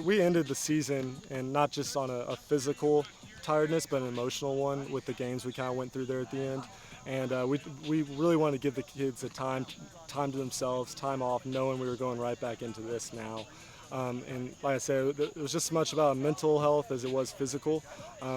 we ended the season, and not just on a physical tiredness, but an emotional one with the games we kind of went through there at the end. And we really wanted to give the kids a time to themselves, time off, knowing we were going right back into this now. And like I said, it was just as much about mental health as it was physical.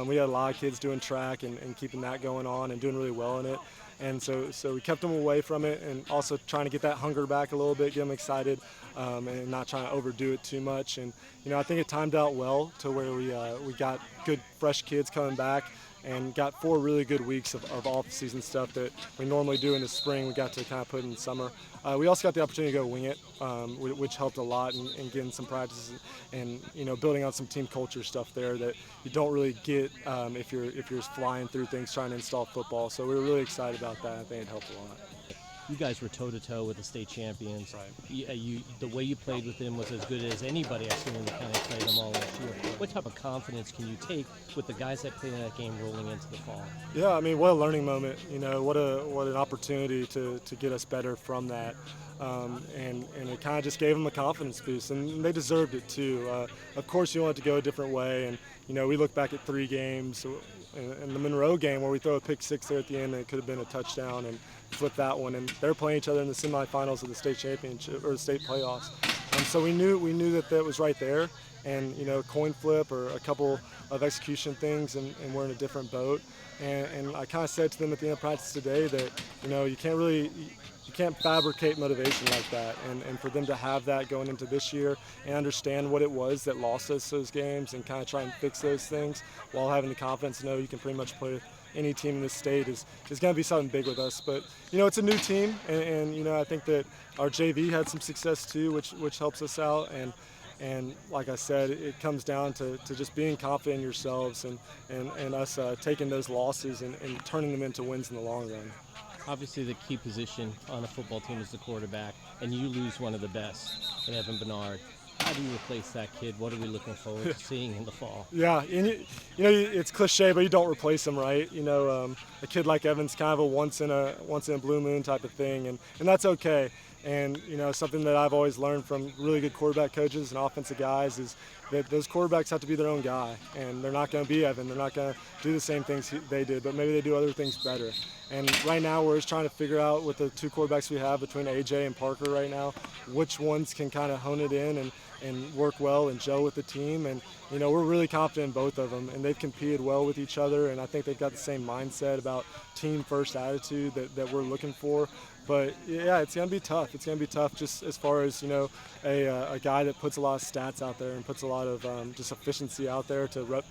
We had a lot of kids doing track and keeping that going on and doing really well in it. And so we kept them away from it, and also trying to get that hunger back a little bit, get them excited, and not trying to overdo it too much. And I think it timed out well to where we got good fresh kids coming back and got 4 really good weeks of off-season stuff that we normally do in the spring. We got to kind of put in the summer. We also got the opportunity to go wing it, which helped a lot in getting some practices and building on some team culture stuff there that you don't really get if you're just flying through things trying to install football. So we were really excited about that. I think it helped a lot. You guys were toe-to-toe with the state champions. Right. The way you played with them was as good as anybody I've seen in the county play them all last year. What type of confidence can you take with the guys that played in that game rolling into the fall? Yeah, I mean, what a learning moment. What an opportunity to get us better from that. And it kind of just gave them a confidence boost, and they deserved it too. Of course, you want it to go a different way, and we look back at 3 games. In the Monroe game where we throw a pick 6 there at the end, and it could have been a touchdown, and flip that one, and they're playing each other in the semifinals of the state championship or the state playoffs. And so we knew that was right there, and coin flip or a couple of execution things, and we're in a different boat. And I kind of said to them at the end of practice today that you can't fabricate motivation like that, and for them to have that going into this year and understand what it was that lost us those games and kind of try and fix those things while having the confidence to know you can pretty much play with any team in this state is going to be something big with us. But it's a new team, and I think that our JV had some success too, which helps us out. And like I said, it comes down to just being confident in yourselves and us taking those losses and turning them into wins in the long run. Obviously, the key position on a football team is the quarterback, and you lose one of the best in Evan Bernard. How do you replace that kid? What are we looking forward to seeing in the fall? Yeah, and it's cliche, but you don't replace him, right? A kid like Evan's kind of a once in a blue moon type of thing, and that's okay. And something that I've always learned from really good quarterback coaches and offensive guys is that those quarterbacks have to be their own guy, and they're not going to be Evan. They're not going to do the same things they did, but maybe they do other things better. And right now we're just trying to figure out with the 2 quarterbacks we have between AJ and Parker right now, which ones can kind of hone it in and work well and gel with the team. And we're really confident in both of them, and they've competed well with each other, and I think they've got the same mindset about team first attitude that we're looking for. But yeah, it's going to be tough. It's going to be tough just as far as, a guy that puts a lot of stats out there and puts a lot of just efficiency out there to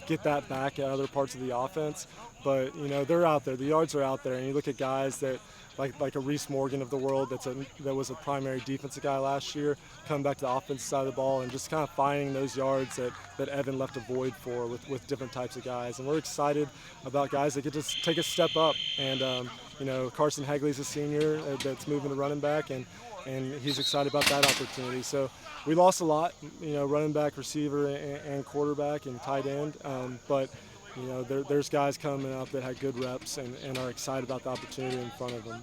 get that back at other parts of the offense. But, they're out there. The yards are out there. And you look at guys that, like a Reese Morgan of the world that was a primary defensive guy last year, coming back to the offensive side of the ball and just kind of finding those yards that Evan left a void for with different types of guys. And we're excited about guys that get to take a step up. And, Carson Hagley's a senior that's moving to running back, and he's excited about that opportunity. So we lost a lot, running back, receiver, and quarterback and tight end. But there's guys coming up that had good reps and are excited about the opportunity in front of them.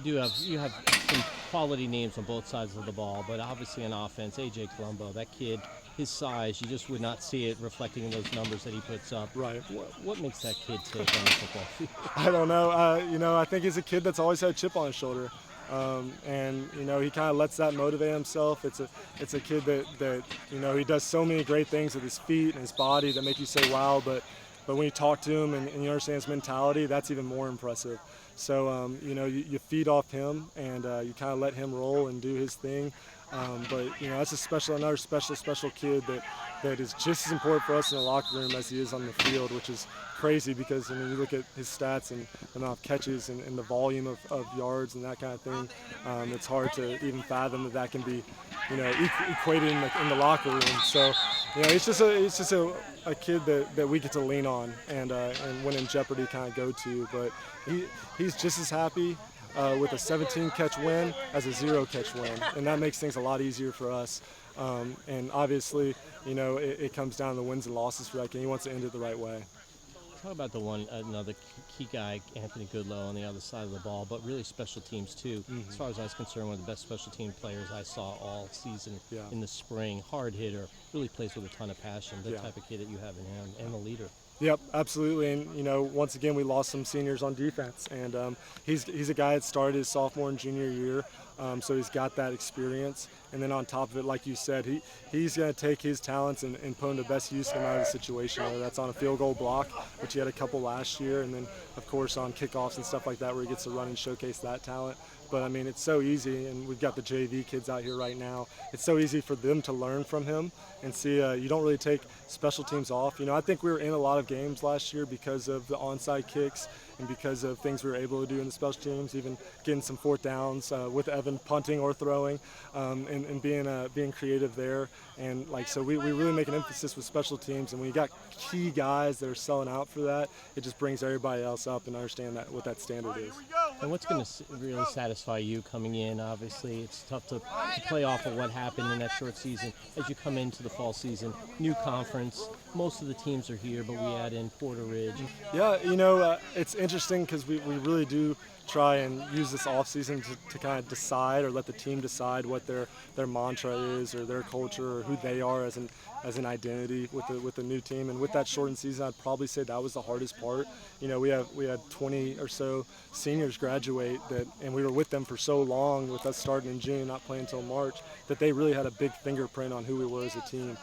You have some quality names on both sides of the ball, but obviously on offense, AJ Colombo, that kid, his size, you just would not see it reflecting in those numbers that he puts up. Right. What makes that kid tick on the football field? I don't know. I think he's a kid that's always had a chip on his shoulder. And he kind of lets that motivate himself. It's a kid that he does so many great things with his feet and his body that make you say wow, but when you talk to him and you understand his mentality, that's even more impressive. So you feed off him and you kind of let him roll and do his thing. But that's another special kid that is just as important for us in the locker room as he is on the field, which is crazy because you look at his stats and the amount of catches and the volume of yards and that kind of thing. It's hard to even fathom that can be equated in the locker room. So it's just a kid that we get to lean on and when in jeopardy kind of go to. But he's just as happy with a 17-catch win as a 0-catch win, and that makes things a lot easier for us. And obviously, it comes down to the wins and losses for that game. He wants to end it the right way. Talk about another key guy, Anthony Goodlow, on the other side of the ball, but really special teams too. As far as I was concerned, one of the best special team players I saw all season in the spring. Hard hitter, really plays with a ton of passion. The type of kid that you have in him, and a leader. Yep, absolutely. And once again, we lost some seniors on defense, and he's a guy that started his sophomore and junior year, so he's got that experience. And then on top of it, like you said, he's going to take his talents and put them to best use no matter the situation. Whether that's on a field goal block, which he had a couple last year, and then of course on kickoffs and stuff like that, where he gets to run and showcase that talent. But I mean, it's so easy, and we've got the JV kids out here right now. It's so easy for them to learn from him and see. You don't really take special teams off. I think we were in a lot of games last year because of the onside kicks and because of things we were able to do in the special teams, even getting some fourth downs with Evan punting or throwing, and being creative there. And so we really make an emphasis with special teams, and when you got key guys that are selling out for that, it just brings everybody else up and understand what that standard is. And what's going to really satisfy you coming in? Obviously, it's tough to play off of what happened in that short season. As you come into the fall season, new conference, most of the teams are here, but we add in Porter Ridge. Yeah, it's interesting because we really do try and use this off season to kind of decide, or let the team decide what their mantra is, or their culture, or who they are as an identity with the new team. And with that shortened season, I'd probably say that was the hardest part. We had 20 or so seniors graduate and we were with them for so long, with us starting in June, not playing until March, that they really had a big fingerprint on who we were as a team.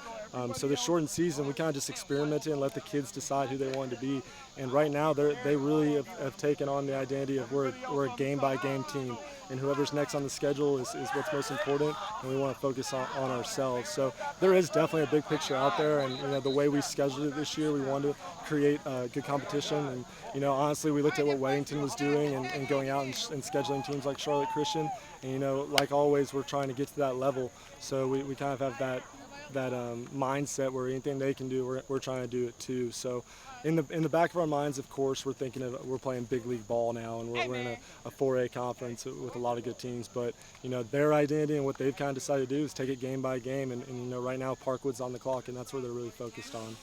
So the shortened season, we kind of just experimented and let the kids decide who they wanted to be. And right now, they really have taken on the identity of we're a game-by-game team. And whoever's next on the schedule is what's most important, and we want to focus on ourselves. So there is definitely a big picture out there, and the way we scheduled it this year, we wanted to create good competition. And honestly, we looked at what Weddington was doing and going out and scheduling teams like Charlotte Christian. And like always, we're trying to get to that level. So we kind of have that mindset where anything they can do, we're trying to do it too. So in the back of our minds, of course, we're thinking we're playing big league ball now, and we're in a 4A conference with a lot of good teams. But their identity and what they've kind of decided to do is take it game by game, and right now Parkwood's on the clock, and that's where they're really focused on.